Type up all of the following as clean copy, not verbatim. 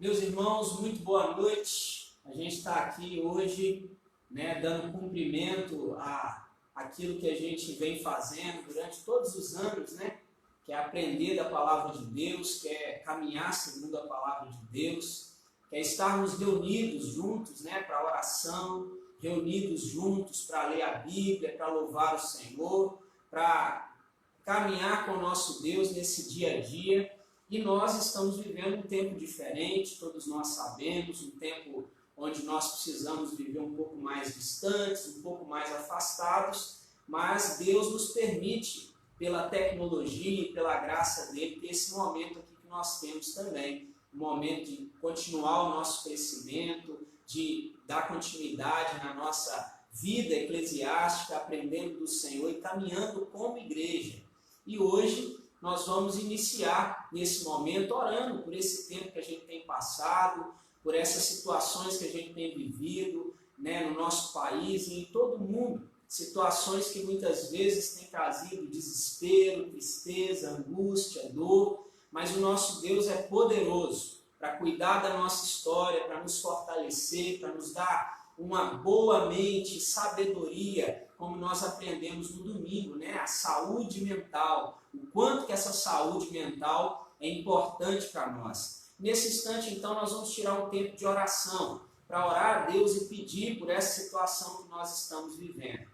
Meus irmãos, muito boa noite. A gente está aqui hoje, dando cumprimento àquilo que a gente vem fazendo durante todos os anos, que é aprender da palavra de Deus, que é caminhar segundo a palavra de Deus, que é estarmos reunidos juntos, para oração, reunidos juntos para ler a Bíblia, para louvar o Senhor, para caminhar com o nosso Deus nesse dia a dia. E nós estamos vivendo um tempo diferente, todos nós sabemos, um tempo onde nós precisamos viver um pouco mais distantes, um pouco mais afastados, mas Deus nos permite, pela tecnologia e pela graça dele, ter esse momento aqui que nós temos também, um momento de continuar o nosso crescimento, de dar continuidade na nossa vida eclesiástica, aprendendo do Senhor e caminhando como igreja. E hoje nós vamos iniciar nesse momento orando por esse tempo que a gente tem passado, por essas situações que a gente tem vivido no nosso país e em todo o mundo. Situações que muitas vezes têm trazido desespero, tristeza, angústia, dor, mas o nosso Deus é poderoso para cuidar da nossa história, para nos fortalecer, para nos dar uma boa mente, sabedoria, como nós aprendemos no domingo, a saúde mental, o quanto que essa saúde mental é importante para nós. Nesse instante, então, nós vamos tirar um tempo de oração, para orar a Deus e pedir por essa situação que nós estamos vivendo.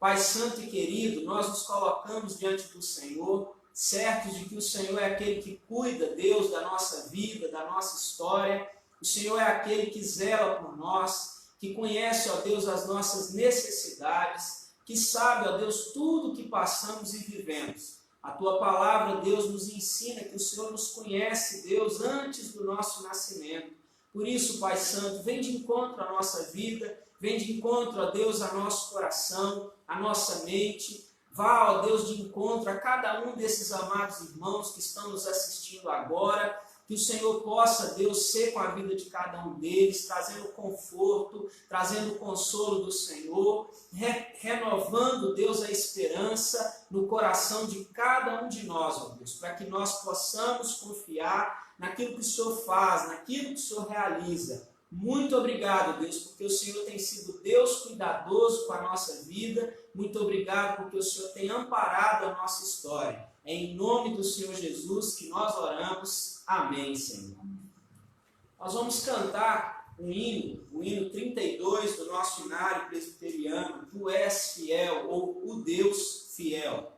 Pai Santo e querido, nós nos colocamos diante do Senhor, certos de que o Senhor é aquele que cuida, Deus, da nossa vida, da nossa história. O Senhor é aquele que zela por nós, que conhece, ó Deus, as nossas necessidades, que sabe, ó Deus, tudo que passamos e vivemos. A Tua palavra, Deus, nos ensina que o Senhor nos conhece, Deus, antes do nosso nascimento. Por isso, Pai Santo, vem de encontro à nossa vida, vem de encontro, ó Deus, ao nosso coração, à nossa mente. Vá, ó Deus, de encontro a cada um desses amados irmãos que estão nos assistindo agora. Que o Senhor possa, Deus, ser com a vida de cada um deles, trazendo conforto, trazendo consolo do Senhor, renovando, Deus, a esperança no coração de cada um de nós, ó Deus, para que nós possamos confiar naquilo que o Senhor faz, naquilo que o Senhor realiza. Muito obrigado, Deus, porque o Senhor tem sido Deus cuidadoso com a nossa vida. Muito obrigado porque o Senhor tem amparado a nossa história. É em nome do Senhor Jesus que nós oramos. Amém, Senhor. Nós vamos cantar o hino 32 do nosso hinário presbiteriano, Tu és fiel, ou o Deus fiel.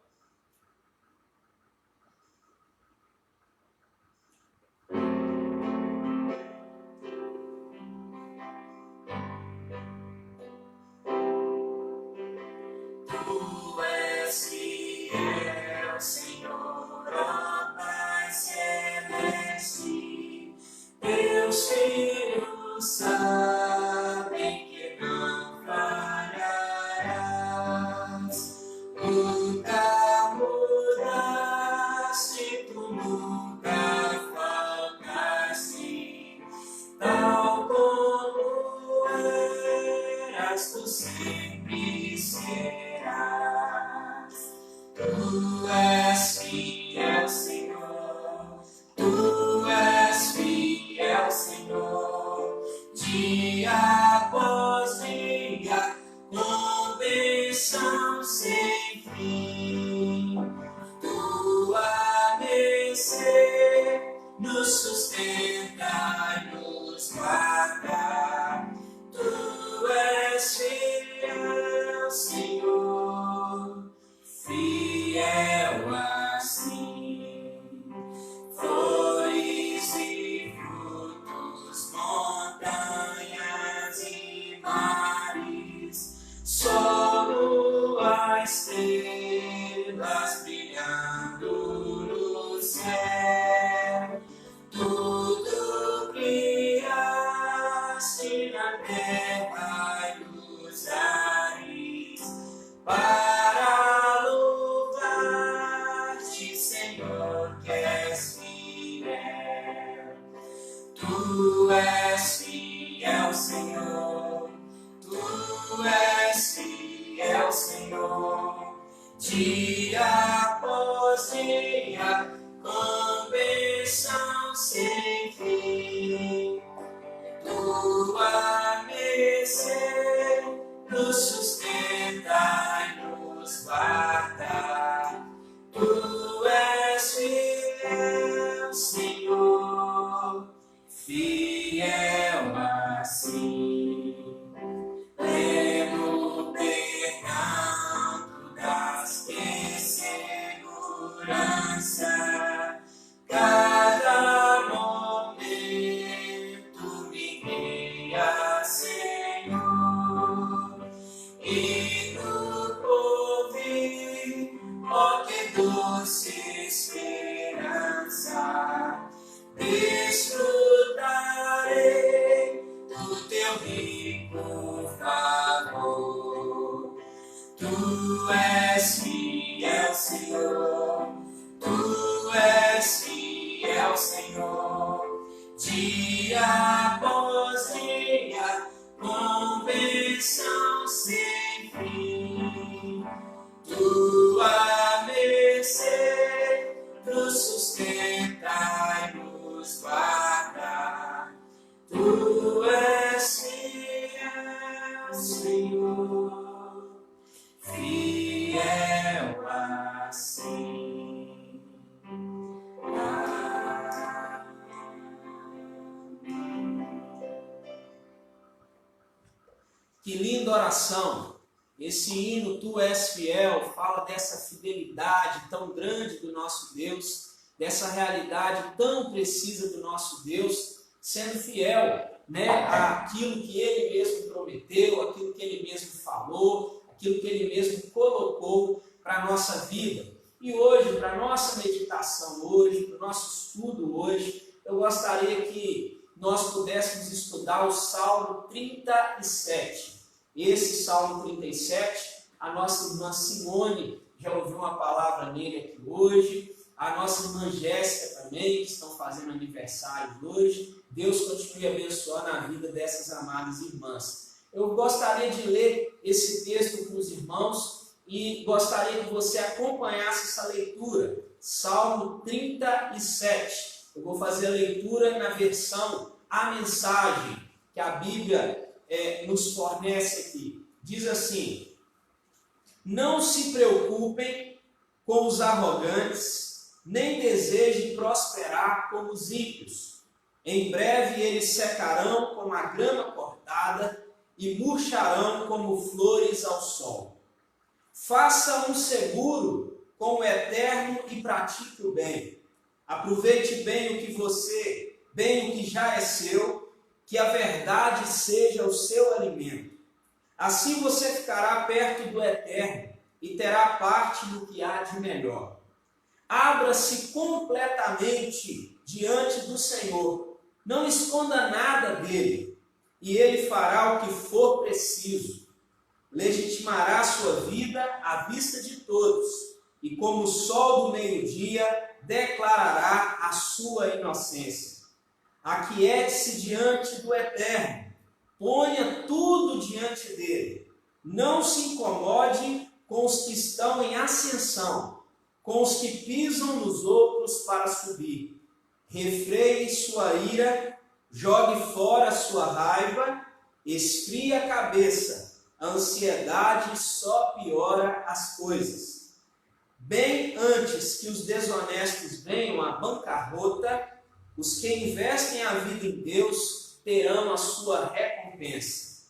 Tu és fiel, Senhor, ó Pai celeste, teus filhos sabem que não falharás. Nunca mudaste, tu nunca faltaste, tal como eras, tu sempre serás. Tu és fiel, Senhor, Tu és fiel, Senhor, dia após dia, com bênção sem fim. Tua mercê nos sustenta e nos guarda. Tu és fiel, Senhor, fiel assim. Flores e frutos, montanhas e mares, sol, estrelas brilhando no céu. Tudo criaste na terra e nos ares, para louvar-te, Senhor, que és fiel. Tu és fiel, Senhor, Tu és fiel, Senhor, dia após dia, com bênção sem fim. que doce esperança, desfrutarei do teu rico favor. Tu és fiel, Senhor, tu és fiel, Senhor, dia após dia, com bênção sem fim. Tua mercê nos sustenta e nos guarda. Tu és fiel, Senhor, fiel assim. Que linda oração! Esse hino, Tu és fiel, fala dessa fidelidade tão grande do nosso Deus, dessa realidade tão precisa do nosso Deus, sendo fiel, né, àquilo que Ele mesmo prometeu, aquilo que Ele mesmo falou, aquilo que Ele mesmo colocou para a nossa vida. E hoje, para a nossa meditação hoje, para o nosso estudo hoje, eu gostaria que nós pudéssemos estudar o Salmo 37. Esse Salmo 37, a nossa irmã Simone já ouviu uma palavra nele aqui hoje, a nossa irmã Jéssica também, que estão fazendo aniversário hoje. Deus continue abençoando a vida dessas amadas irmãs. Eu gostaria de ler esse texto com os irmãos e gostaria que você acompanhasse essa leitura, Salmo 37. Eu vou fazer a leitura na versão A Mensagem, que a Bíblia nos fornece aqui. Diz assim: não se preocupem com os arrogantes, nem desejem prosperar como os ímpios. Em breve eles secarão como a grama cortada e murcharão como flores ao sol. Faça um seguro com o Eterno e pratique o bem. Aproveite bem o que já é seu, que a verdade seja o seu alimento. Assim você ficará perto do Eterno e terá parte no que há de melhor. Abra-se completamente diante do Senhor, não esconda nada dele, e ele fará o que for preciso. Legitimará sua vida à vista de todos, e como o sol do meio-dia, declarará a sua inocência. Aquiete-se diante do Eterno, ponha tudo diante dele. Não se incomode com os que estão em ascensão, com os que pisam nos outros para subir. Refreie sua ira, jogue fora sua raiva, esfrie a cabeça. A ansiedade só piora as coisas. Bem antes que os desonestos venham à bancarrota, os que investem a vida em Deus terão a sua recompensa.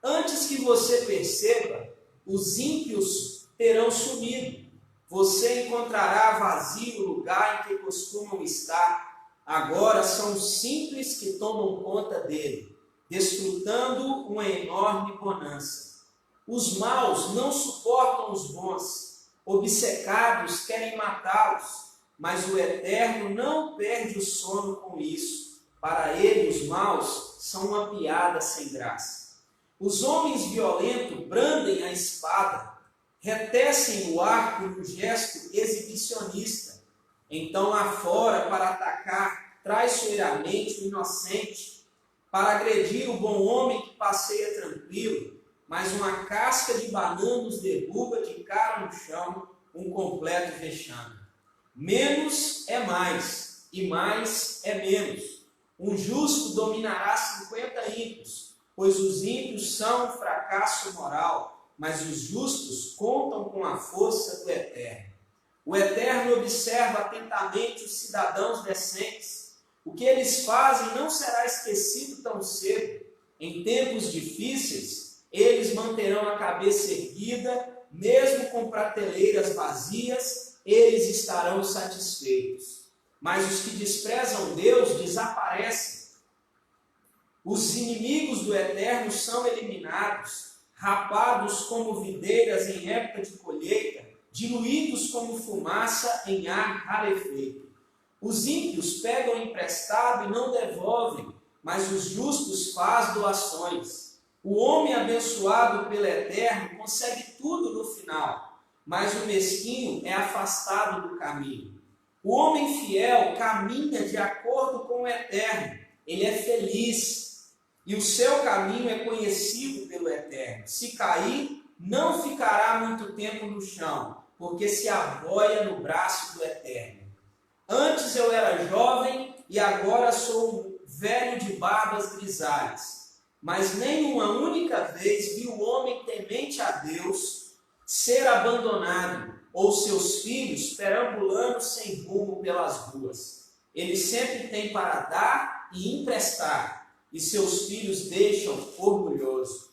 Antes que você perceba, os ímpios terão sumido. Você encontrará vazio o lugar em que costumam estar. Agora são os simples que tomam conta dele, desfrutando uma enorme bonança. Os maus não suportam os bons, obcecados querem matá-los. Mas o Eterno não perde o sono com isso. Para ele, os maus são uma piada sem graça. Os homens violentos brandem a espada, retecem o arco no gesto exibicionista. Então lá fora para atacar traiçoeiramente o inocente, para agredir o bom homem que passeia tranquilo, mas uma casca de banana os derruba de cara no chão, um completo vexame. Menos é mais, e mais é menos. Um justo dominará 50 ímpios, pois os ímpios são um fracasso moral, mas os justos contam com a força do Eterno. O Eterno observa atentamente os cidadãos decentes. O que eles fazem não será esquecido tão cedo. Em tempos difíceis, eles manterão a cabeça erguida, mesmo com prateleiras vazias, eles estarão satisfeitos. Mas os que desprezam Deus desaparecem. Os inimigos do Eterno são eliminados, rapados como videiras em época de colheita, diluídos como fumaça em ar rarefeito. Os ímpios pegam emprestado e não devolvem, mas os justos fazem doações. O homem abençoado pelo Eterno consegue tudo no final, mas o mesquinho é afastado do caminho. O homem fiel caminha de acordo com o Eterno, ele é feliz, e o seu caminho é conhecido pelo Eterno. Se cair, não ficará muito tempo no chão, porque se apoia no braço do Eterno. Antes eu era jovem e agora sou um velho de barbas grisalhas. Mas nem uma única vez vi o homem temente a Deus ser abandonado, ou seus filhos perambulando sem rumo pelas ruas. Ele sempre tem para dar e emprestar, e seus filhos deixam orgulhoso.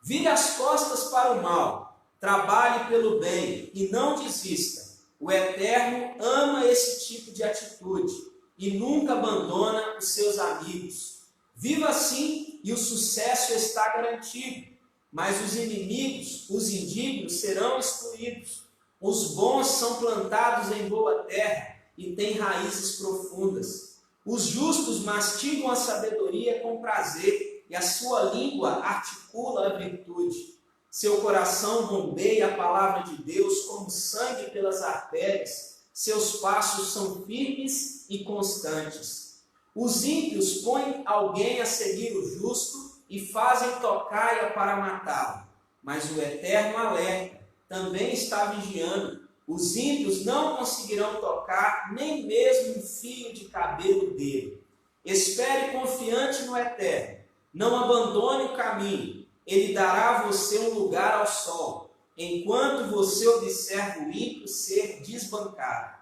Vire as costas para o mal, trabalhe pelo bem e não desista. O Eterno ama esse tipo de atitude e nunca abandona os seus amigos. Viva assim e o sucesso está garantido. Mas os inimigos, os indignos, serão excluídos. Os bons são plantados em boa terra e têm raízes profundas. Os justos mastigam a sabedoria com prazer e a sua língua articula a virtude. Seu coração bombeia a palavra de Deus como sangue pelas artérias. Seus passos são firmes e constantes. Os ímpios põem alguém a seguir o justo e fazem tocaia para matá-lo. Mas o Eterno alerta, também está vigiando. Os ímpios não conseguirão tocar nem mesmo um fio de cabelo dele. Espere confiante no Eterno. Não abandone o caminho. Ele dará a você um lugar ao sol, enquanto você observa o ímpio ser desbancado.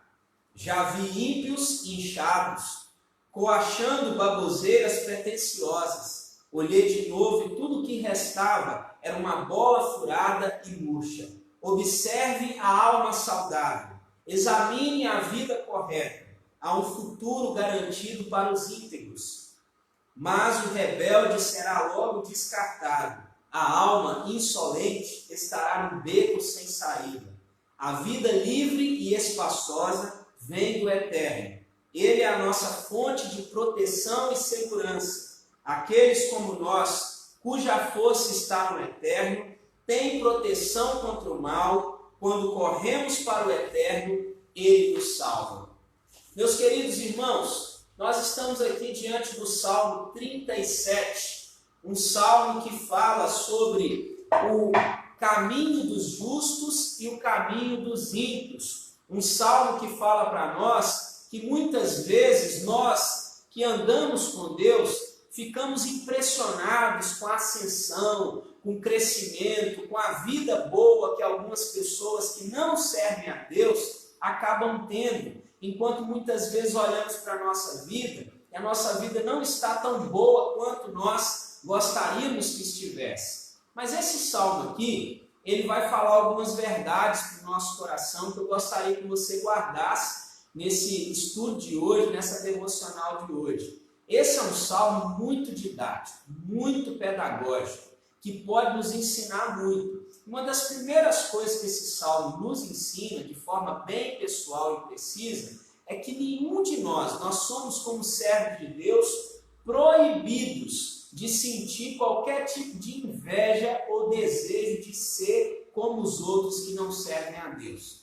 Já vi ímpios inchados, coachando baboseiras pretensiosas. Olhei de novo e tudo o que restava era uma bola furada e murcha. Observe a alma saudável. Examine a vida correta. Há um futuro garantido para os íntegros. Mas o rebelde será logo descartado. A alma insolente estará no beco sem saída. A vida livre e espaçosa vem do Eterno. Ele é a nossa fonte de proteção e segurança. Aqueles como nós, cuja força está no Eterno, têm proteção contra o mal. Quando corremos para o Eterno, Ele nos salva. Meus queridos irmãos, nós estamos aqui diante do Salmo 37, um salmo que fala sobre o caminho dos justos e o caminho dos ímpios. Um salmo que fala para nós que muitas vezes nós que andamos com Deus ficamos impressionados com a ascensão, com o crescimento, com a vida boa que algumas pessoas que não servem a Deus acabam tendo, enquanto muitas vezes olhamos para a nossa vida e a nossa vida não está tão boa quanto nós gostaríamos que estivesse. Mas esse salmo aqui, ele vai falar algumas verdades para o nosso coração que eu gostaria que você guardasse nesse estudo de hoje, nessa devocional de hoje. Esse é um salmo muito didático, muito pedagógico, que pode nos ensinar muito. Uma das primeiras coisas que esse salmo nos ensina, de forma bem pessoal e precisa, é que nenhum de nós somos como servos de Deus, proibidos de sentir qualquer tipo de inveja ou desejo de ser como os outros que não servem a Deus.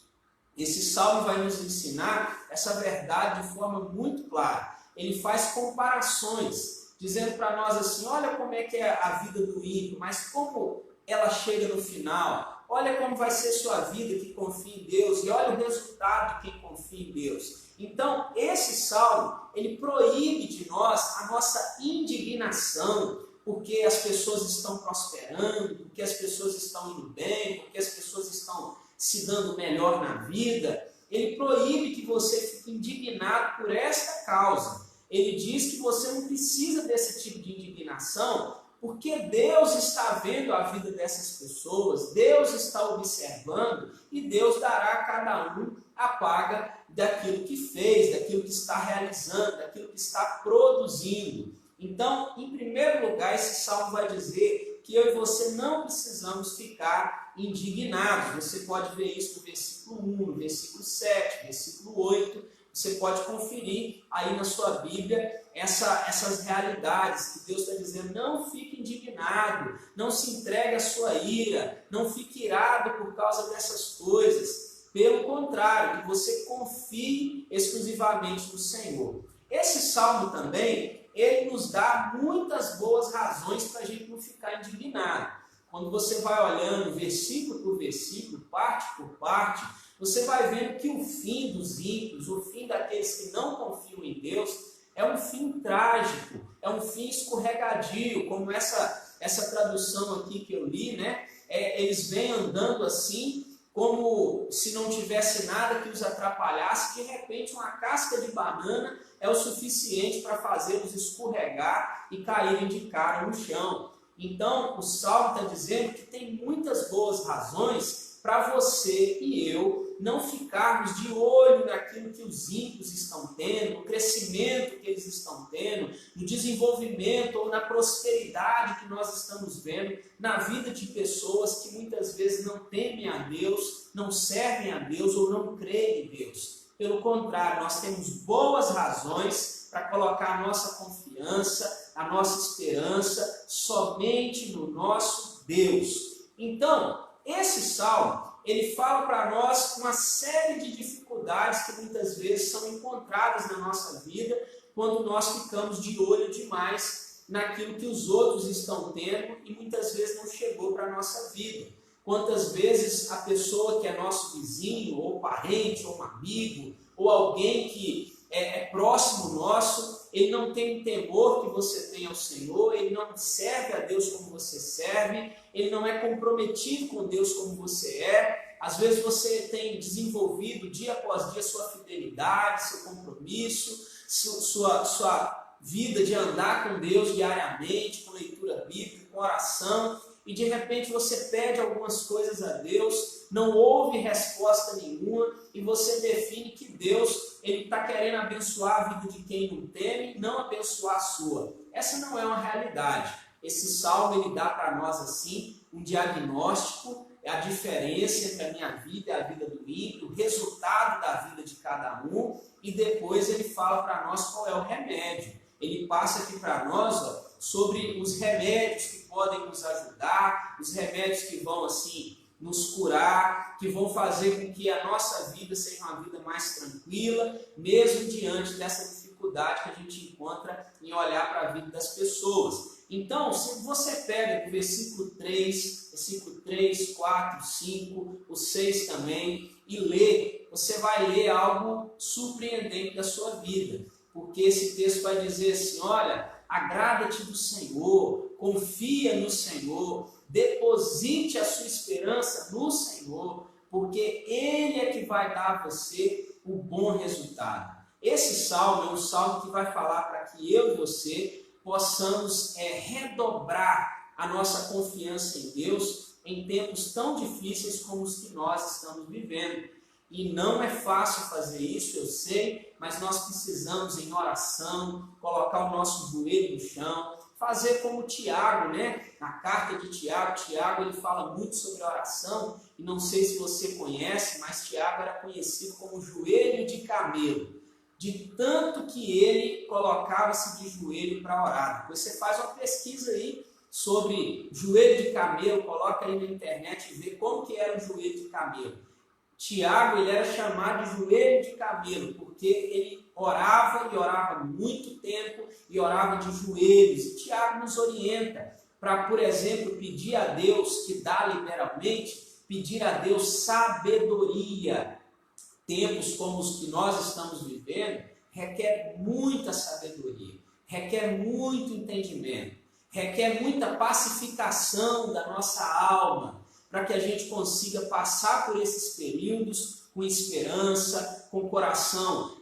Esse salmo vai nos ensinar essa verdade de forma muito clara. Ele faz comparações, dizendo para nós assim, olha como é que é a vida do ímpio, mas como ela chega no final. Olha como vai ser sua vida que confia em Deus e olha o resultado de quem confia em Deus. Então, esse salmo, ele proíbe de nós a nossa indignação, porque as pessoas estão prosperando, porque as pessoas estão indo bem, porque as pessoas estão se dando melhor na vida. Ele proíbe que você fique indignado por esta causa. Ele diz que você não precisa desse tipo de indignação, porque Deus está vendo a vida dessas pessoas, Deus está observando e Deus dará a cada um a paga daquilo que fez, daquilo que está realizando, daquilo que está produzindo. Então, em primeiro lugar, esse salmo vai dizer que eu e você não precisamos ficar indignados. Você pode ver isso no versículo 1, no versículo 7, versículo 8. Você pode conferir aí na sua Bíblia essas realidades que Deus está dizendo. Não fique indignado, não se entregue à sua ira, não fique irado por causa dessas coisas. Pelo contrário, que você confie exclusivamente no Senhor. Esse salmo também, ele nos dá muitas boas razões para a gente não ficar indignado. Quando você vai olhando versículo por versículo, parte por parte, você vai vendo que o fim dos ímpios, o fim daqueles que não confiam em Deus, é um fim trágico, é um fim escorregadio, como essa tradução aqui que eu li, né? Eles vêm andando assim, como se não tivesse nada que os atrapalhasse, de repente uma casca de banana é o suficiente para fazê-los escorregar e caírem de cara no chão. Então, o Salmo está dizendo que tem muitas boas razões para você e eu não ficarmos de olho naquilo que os ímpios estão tendo, no crescimento que eles estão tendo, no desenvolvimento ou na prosperidade que nós estamos vendo na vida de pessoas que muitas vezes não temem a Deus, não servem a Deus ou não creem em Deus. Pelo contrário, nós temos boas razões para colocar a nossa confiança, a nossa esperança somente no nosso Deus. Então, esse salmo, ele fala para nós uma série de dificuldades que muitas vezes são encontradas na nossa vida quando nós ficamos de olho demais naquilo que os outros estão tendo e muitas vezes não chegou para a nossa vida. Quantas vezes a pessoa que é nosso vizinho, ou parente, ou um amigo, ou alguém que é próximo nosso, ele não tem o temor que você tem ao Senhor, ele não serve a Deus como você serve, ele não é comprometido com Deus como você é. Às vezes você tem desenvolvido dia após dia sua fidelidade, seu compromisso, sua vida de andar com Deus diariamente, com leitura bíblica, com oração, e de repente você pede algumas coisas a Deus, não houve resposta nenhuma, e você define que Deus está querendo abençoar a vida de quem não teme, não abençoar a sua. Essa não é uma realidade. Esse salmo ele dá para nós assim um diagnóstico, a diferença entre a minha vida e a vida do ímpio, o resultado da vida de cada um, e depois ele fala para nós qual é o remédio. Ele passa aqui para nós sobre os remédios que podem nos ajudar, os remédios que vão assim nos curar, que vão fazer com que a nossa vida seja uma vida mais tranquila, mesmo diante dessa dificuldade que a gente encontra em olhar para a vida das pessoas. Então, se você pega o versículo 3, 4, 5, o 6 também, e lê, você vai ler algo surpreendente da sua vida. Porque esse texto vai dizer assim, olha, agrada-te do Senhor, confia no Senhor, deposite a sua esperança no Senhor, porque Ele é que vai dar a você o bom resultado. Esse salmo é um salmo que vai falar para que eu e você possamos redobrar a nossa confiança em Deus em tempos tão difíceis como os que nós estamos vivendo. E não é fácil fazer isso, eu sei, mas nós precisamos em oração, colocar o nosso joelho no chão, fazer como Tiago, né? Na carta de Tiago ele fala muito sobre oração, e não sei se você conhece, mas Tiago era conhecido como joelho de camelo, de tanto que ele colocava-se de joelho para orar. Depois você faz uma pesquisa aí sobre joelho de camelo, coloca aí na internet e vê como que era o joelho de camelo. Tiago ele era chamado de joelho de camelo, porque ele orava e orava muito tempo e orava de joelhos. E Tiago nos orienta para, por exemplo, pedir a Deus, que dá liberalmente, pedir a Deus sabedoria. Tempos como os que nós estamos vivendo requer muita sabedoria, requer muito entendimento, requer muita pacificação da nossa alma, para que a gente consiga passar por esses períodos com esperança, com coração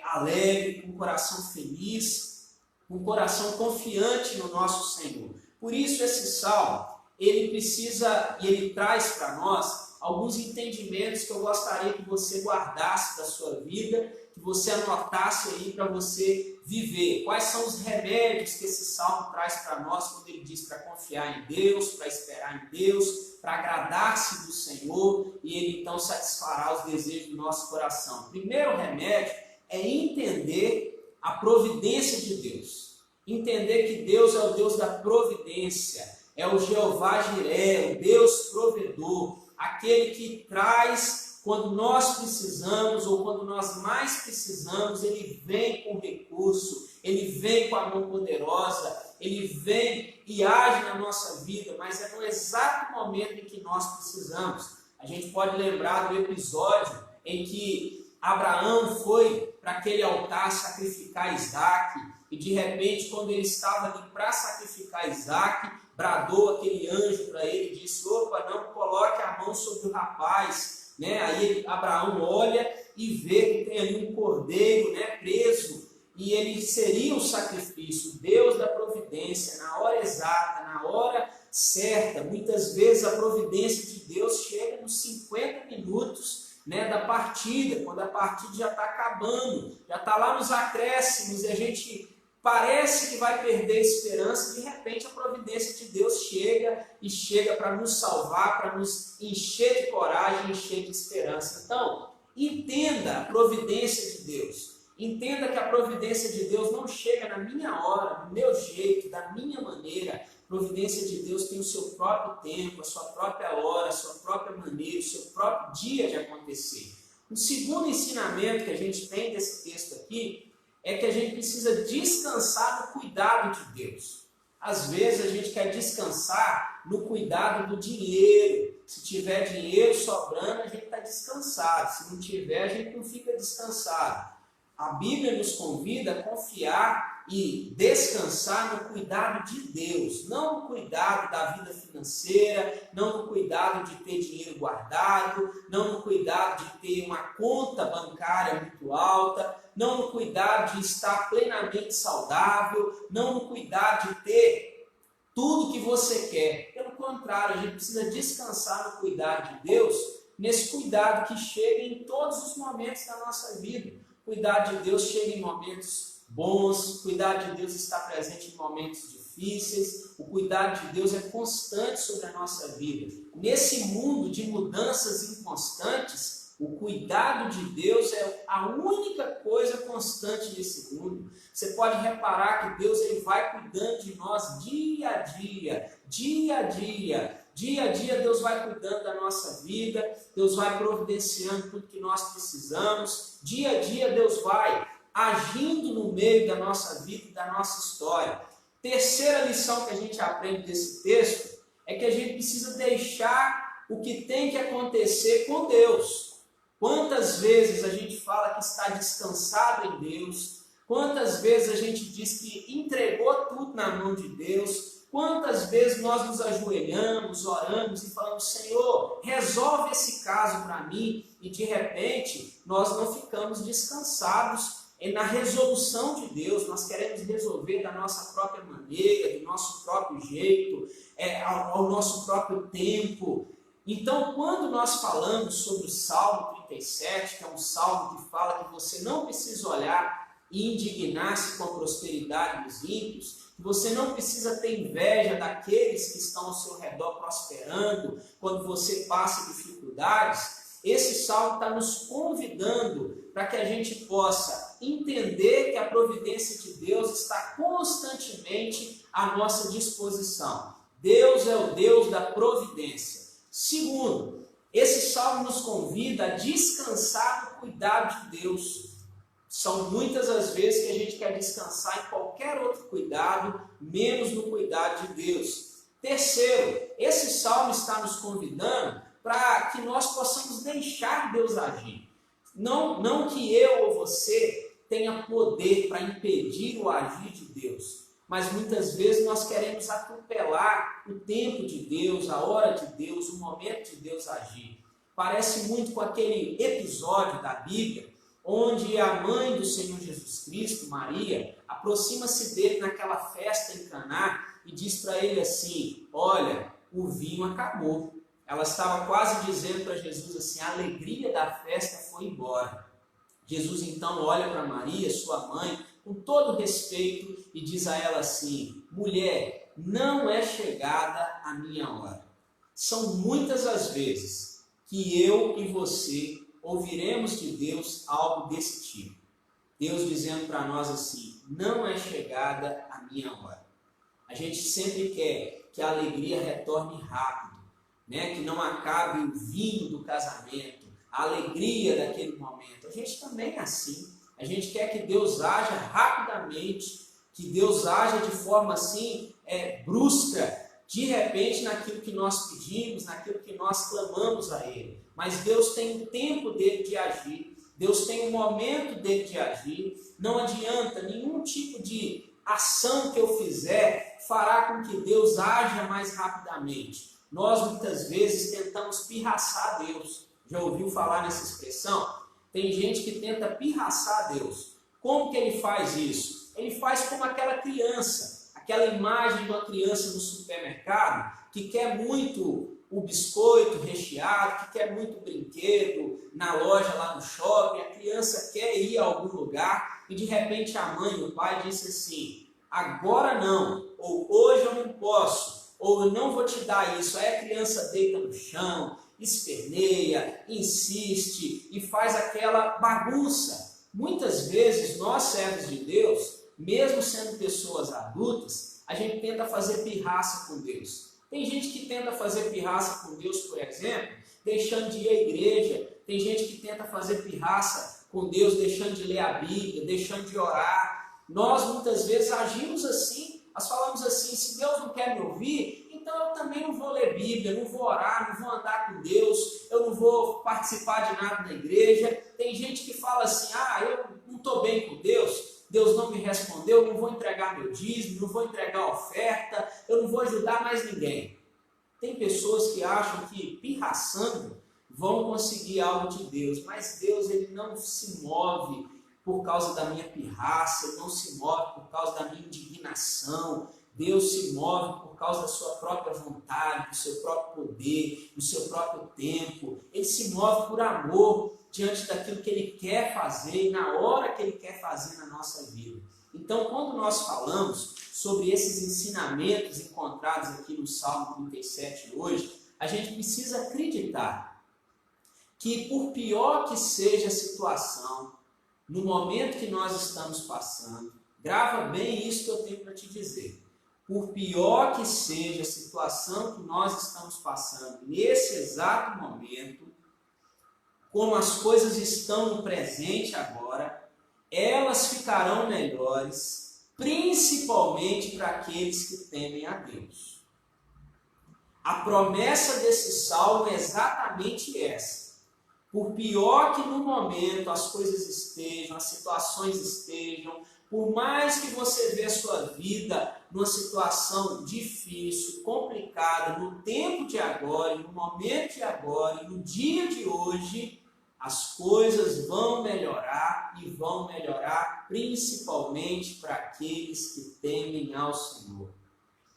alegre, com coração feliz, com coração confiante no nosso Senhor. Por isso esse salmo, ele precisa e ele traz para nós alguns entendimentos que eu gostaria que você guardasse da sua vida que você anotasse aí para você viver. Quais são os remédios que esse salmo traz para nós quando ele diz para confiar em Deus, para esperar em Deus, para agradar-se do Senhor e ele então satisfará os desejos do nosso coração. O primeiro remédio é entender a providência de Deus. Entender que Deus é o Deus da providência, é o Jeová Jiré, o Deus provedor, aquele que traz quando nós precisamos ou quando nós mais precisamos, ele vem com recurso, ele vem com a mão poderosa, ele vem e age na nossa vida, mas é no exato momento em que nós precisamos. A gente pode lembrar do episódio em que Abraão foi para aquele altar sacrificar Isaac, e de repente, quando ele estava ali para sacrificar Isaac, bradou aquele anjo para ele e disse: opa, não coloque a mão sobre o rapaz. Aí Abraão olha e vê que tem ali um cordeiro preso, e ele seria o sacrifício. Deus da providência, na hora exata, na hora certa. Muitas vezes a providência de Deus chega nos 50 minutos da partida, quando a partida já está acabando, já está lá nos acréscimos, e a gente parece que vai perder a esperança, e de repente a providência de Deus chega para nos salvar, para nos encher de coragem, encher de esperança. Então, entenda a providência de Deus. Entenda que a providência de Deus não chega na minha hora, no meu jeito, da minha maneira. A providência de Deus tem o seu próprio tempo, a sua própria hora, a sua própria maneira, o seu próprio dia de acontecer. O segundo ensinamento que a gente tem desse texto aqui é que a gente precisa descansar no cuidado de Deus. Às vezes a gente quer descansar no cuidado do dinheiro. Se tiver dinheiro sobrando, a gente está descansado. Se não tiver, a gente não fica descansado. A Bíblia nos convida a confiar e descansar no cuidado de Deus, não no cuidado da vida financeira, não no cuidado de ter dinheiro guardado, não no cuidado de ter uma conta bancária muito alta, não no cuidado de estar plenamente saudável, não no cuidado de ter tudo que você quer. Pelo contrário, a gente precisa descansar no cuidado de Deus, nesse cuidado que chega em todos os momentos da nossa vida. O cuidado de Deus chega em momentos bons, o cuidado de Deus está presente em momentos difíceis, o cuidado de Deus é constante sobre a nossa vida. Nesse mundo de mudanças inconstantes, o cuidado de Deus é a única coisa constante nesse mundo. Você pode reparar que Deus ele vai cuidando de nós dia a dia, dia a dia. Dia a dia Deus vai cuidando da nossa vida, Deus vai providenciando tudo que nós precisamos. Dia a dia Deus vai agindo no meio da nossa vida e da nossa história. Terceira lição que a gente aprende desse texto é que a gente precisa deixar o que tem que acontecer com Deus. Quantas vezes a gente fala que está descansado em Deus? Quantas vezes a gente diz que entregou tudo na mão de Deus? Quantas vezes nós nos ajoelhamos, oramos e falamos: Senhor, resolve esse caso para mim, e de repente nós não ficamos descansados na resolução de Deus. Nós queremos resolver da nossa própria maneira, do nosso próprio jeito, ao nosso próprio tempo. Então, quando nós falamos sobre o Salmo 37, que é um salmo que fala que você não precisa olhar e indignar-se com a prosperidade dos ímpios, que você não precisa ter inveja daqueles que estão ao seu redor prosperando quando você passa dificuldades, esse salmo está nos convidando para que a gente possa entender que a providência de Deus está constantemente à nossa disposição. Deus é o Deus da providência. Segundo, esse salmo nos convida a descansar no cuidado de Deus. São muitas as vezes que a gente quer descansar em qualquer outro cuidado, menos no cuidado de Deus. Terceiro, esse salmo está nos convidando para que nós possamos deixar Deus agir. Não que eu ou você tenha poder para impedir o agir de Deus, mas muitas vezes nós queremos atropelar o tempo de Deus, a hora de Deus, o momento de Deus agir. Parece muito com aquele episódio da Bíblia, onde a mãe do Senhor Jesus Cristo, Maria, aproxima-se dele naquela festa em Caná e diz para ele assim: olha, o vinho acabou. Ela estava quase dizendo para Jesus assim: a alegria da festa foi embora. Jesus então olha para Maria, sua mãe, com todo respeito e diz a ela assim: mulher, não é chegada a minha hora. São muitas as vezes que eu e você ouviremos de Deus algo desse tipo. Deus dizendo para nós assim: não é chegada a minha hora. A gente sempre quer que a alegria retorne rápido, né? Que não acabe o vinho do casamento, a alegria daquele momento. A gente também é assim. A gente quer que Deus haja rapidamente, que Deus haja de forma assim, brusca, de repente naquilo que nós pedimos, naquilo que nós clamamos a Ele. Mas Deus tem o tempo dele de agir, Deus tem o momento dele de agir. Não adianta, nenhum tipo de ação que eu fizer fará com que Deus haja mais rapidamente. Nós muitas vezes tentamos pirraçar Deus. Já ouviu falar nessa expressão? Tem gente que tenta pirraçar Deus. Como que ele faz isso? Ele faz como aquela criança, aquela imagem de uma criança no supermercado que quer muito o biscoito recheado, que quer muito brinquedo na loja lá no shopping. A criança quer ir a algum lugar e de repente a mãe e o pai dizem assim: agora não, ou hoje eu não posso, ou eu não vou te dar isso. Aí a criança deita no chão, esperneia, insiste e faz aquela bagunça. Muitas vezes nós, servos de Deus, mesmo sendo pessoas adultas, a gente tenta fazer pirraça com Deus. Tem gente que tenta fazer pirraça com Deus, por exemplo, deixando de ir à igreja. Tem gente que tenta fazer pirraça com Deus, deixando de ler a Bíblia, deixando de orar. Nós muitas vezes agimos assim, nós falamos assim: se Deus não quer me ouvir, então eu também não vou ler Bíblia, não vou orar, não vou andar com Deus, eu não vou participar de nada na igreja. Tem gente que fala assim: eu não estou bem com Deus, Deus não me respondeu, não vou entregar meu dízimo, não vou entregar a oferta, eu não vou ajudar mais ninguém. Tem pessoas que acham que pirraçando vão conseguir algo de Deus, mas Deus ele não se move por causa da minha pirraça, ele não se move por causa da minha indignação. Deus se move por causa da sua própria vontade, do seu próprio poder, do seu próprio tempo. Ele se move por amor diante daquilo que Ele quer fazer e na hora que Ele quer fazer na nossa vida. Então, quando nós falamos sobre esses ensinamentos encontrados aqui no Salmo 37 hoje, a gente precisa acreditar que, por pior que seja a situação, no momento que nós estamos passando, grava bem isso que eu tenho para te dizer. Por pior que seja a situação que nós estamos passando nesse exato momento, como as coisas estão no presente agora, elas ficarão melhores, principalmente para aqueles que temem a Deus. A promessa desse salmo é exatamente essa. Por pior que no momento as coisas estejam, as situações estejam, por mais que você vê a sua vida numa situação difícil, complicada, no tempo de agora, no momento de agora, no dia de hoje, as coisas vão melhorar e vão melhorar principalmente para aqueles que temem ao Senhor.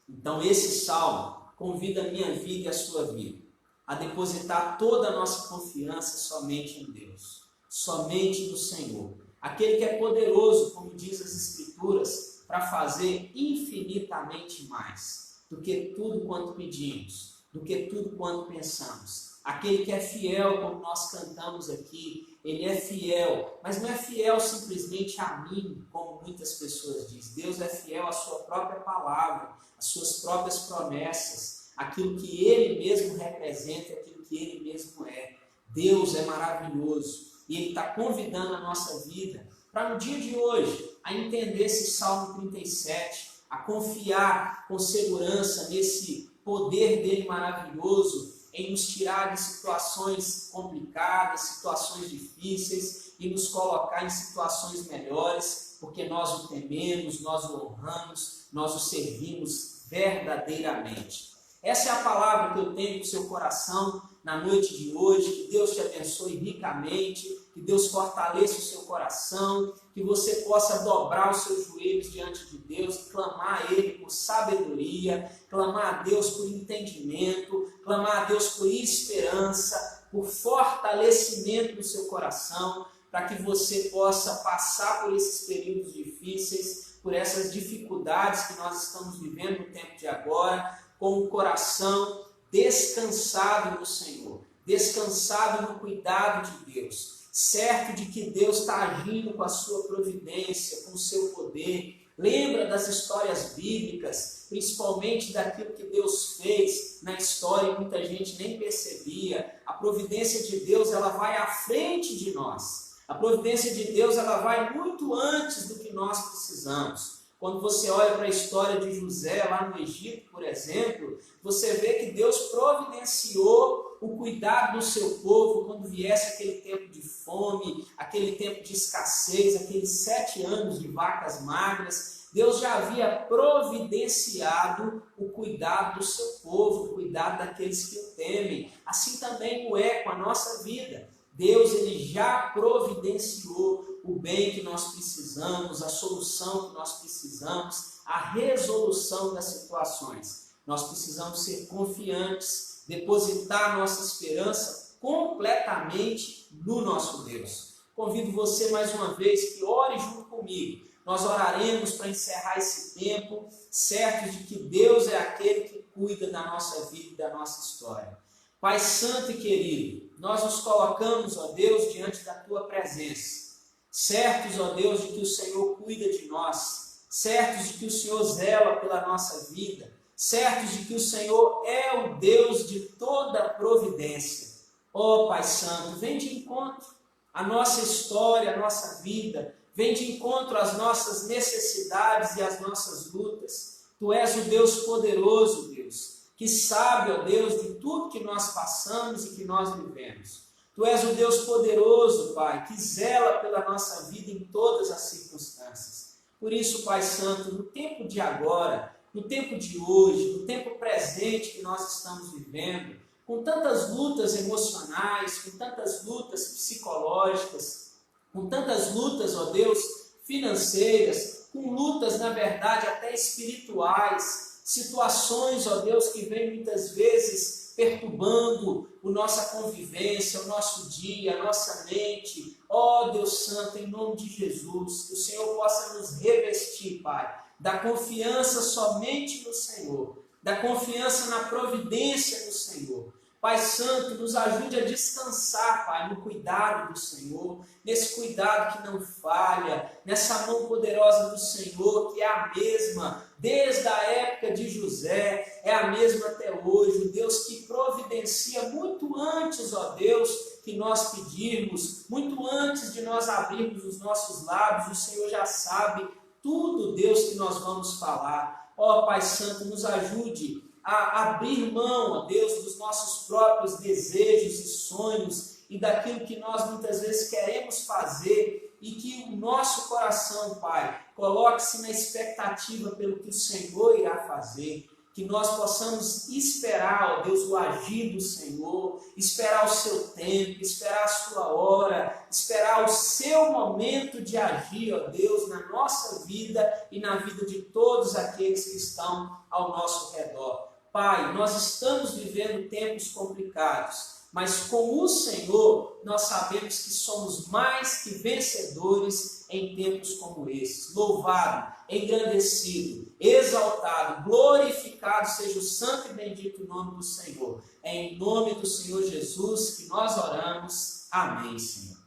Então esse salmo convida a minha vida e a sua vida a depositar toda a nossa confiança somente em Deus, somente no Senhor. Aquele que é poderoso, como diz as Escrituras, para fazer infinitamente mais do que tudo quanto pedimos, do que tudo quanto pensamos. Aquele que é fiel, como nós cantamos aqui, ele é fiel, mas não é fiel simplesmente a mim, como muitas pessoas dizem. Deus é fiel à sua própria palavra, às suas próprias promessas, aquilo que Ele mesmo representa, aquilo que Ele mesmo é. Deus é maravilhoso e Ele está convidando a nossa vida para no dia de hoje a entender esse Salmo 37, a confiar com segurança nesse poder dele maravilhoso em nos tirar de situações complicadas, situações difíceis e nos colocar em situações melhores, porque nós o tememos, nós o honramos, nós o servimos verdadeiramente. Essa é a palavra que eu tenho para o seu coração na noite de hoje. Que Deus te abençoe ricamente, que Deus fortaleça o seu coração, que você possa dobrar os seus joelhos diante de Deus, clamar a Ele por sabedoria, clamar a Deus por entendimento, clamar a Deus por esperança, por fortalecimento do seu coração, para que você possa passar por esses períodos difíceis, por essas dificuldades que nós estamos vivendo no tempo de agora, com o coração descansado no Senhor, descansado no cuidado de Deus, certo de que Deus está agindo com a sua providência, com o seu poder. Lembra das histórias bíblicas, principalmente daquilo que Deus fez na história e muita gente nem percebia. A providência de Deus, ela vai à frente de nós. A providência de Deus, ela vai muito antes do que nós precisamos. Quando você olha para a história de José lá no Egito, por exemplo, você vê que Deus providenciou o cuidado do seu povo quando viesse aquele tempo de fome, aquele tempo de escassez, aqueles 7 anos de vacas magras. Deus já havia providenciado o cuidado do seu povo, o cuidado daqueles que o temem. Assim também o é com a nossa vida. Deus ele já providenciou o bem que nós precisamos, a solução que nós precisamos, a resolução das situações. Nós precisamos ser confiantes, depositar nossa esperança completamente no nosso Deus. Convido você mais uma vez que ore junto comigo. Nós oraremos para encerrar esse tempo, certos de que Deus é aquele que cuida da nossa vida e da nossa história. Pai santo e querido, nós nos colocamos, ó Deus, diante da Tua presença, certos, ó Deus, de que o Senhor cuida de nós, certos de que o Senhor zela pela nossa vida, certos de que o Senhor é o Deus de toda providência. Ó Pai Santo, vem de encontro à nossa história, à nossa vida, vem de encontro às nossas necessidades e às nossas lutas. Tu és o Deus poderoso, Deus, que sabe, ó Deus, de tudo que nós passamos e que nós vivemos. Tu és o Deus poderoso, Pai, que zela pela nossa vida em todas as circunstâncias. Por isso, Pai Santo, no tempo de agora, no tempo de hoje, no tempo presente que nós estamos vivendo, com tantas lutas emocionais, com tantas lutas psicológicas, com tantas lutas, ó Deus, financeiras, com lutas, na verdade, até espirituais, situações, ó Deus, que vêm muitas vezes perturbando a nossa convivência, o nosso dia, a nossa mente. Ó Deus Santo, em nome de Jesus, que o Senhor possa nos revestir, Pai, da confiança somente no Senhor, da confiança na providência do Senhor. Pai Santo, nos ajude a descansar, Pai, no cuidado do Senhor, nesse cuidado que não falha, nessa mão poderosa do Senhor, que é a mesma desde a época de José, é a mesma até hoje, o Deus que providencia muito antes, ó Deus, que nós pedirmos, muito antes de nós abrirmos os nossos lábios, o Senhor já sabe tudo, Deus, que nós vamos falar. Ó Pai Santo, nos ajude a abrir mão, ó Deus, dos nossos próprios desejos e sonhos e daquilo que nós muitas vezes queremos fazer e que o nosso coração, Pai, coloque-se na expectativa pelo que o Senhor irá fazer, que nós possamos esperar, ó Deus, o agir do Senhor, esperar o seu tempo, esperar a sua hora, esperar o seu momento de agir, ó Deus, na nossa vida e na vida de todos aqueles que estão ao nosso redor. Pai, nós estamos vivendo tempos complicados, mas com o Senhor nós sabemos que somos mais que vencedores em tempos como esses. Louvado, engrandecido, exaltado, glorificado seja o santo e bendito nome do Senhor. É em nome do Senhor Jesus que nós oramos. Amém, Senhor.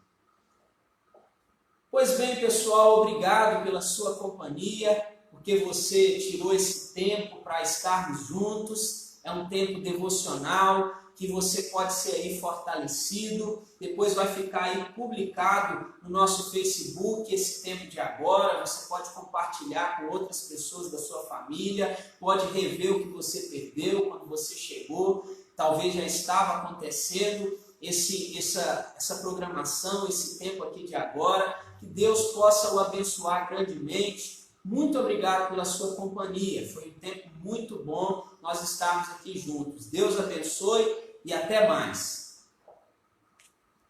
Pois bem, pessoal, obrigado pela sua companhia, porque você tirou esse tempo para estarmos juntos. É um tempo devocional que você pode ser aí fortalecido. Depois vai ficar aí publicado no nosso Facebook esse tempo de agora. Você pode compartilhar com outras pessoas da sua família, pode rever o que você perdeu quando você chegou. Talvez já estava acontecendo essa programação, esse tempo aqui de agora. Que Deus possa o abençoar grandemente. Muito obrigado pela sua companhia. Foi um tempo muito bom nós estarmos aqui juntos. Deus abençoe e até mais.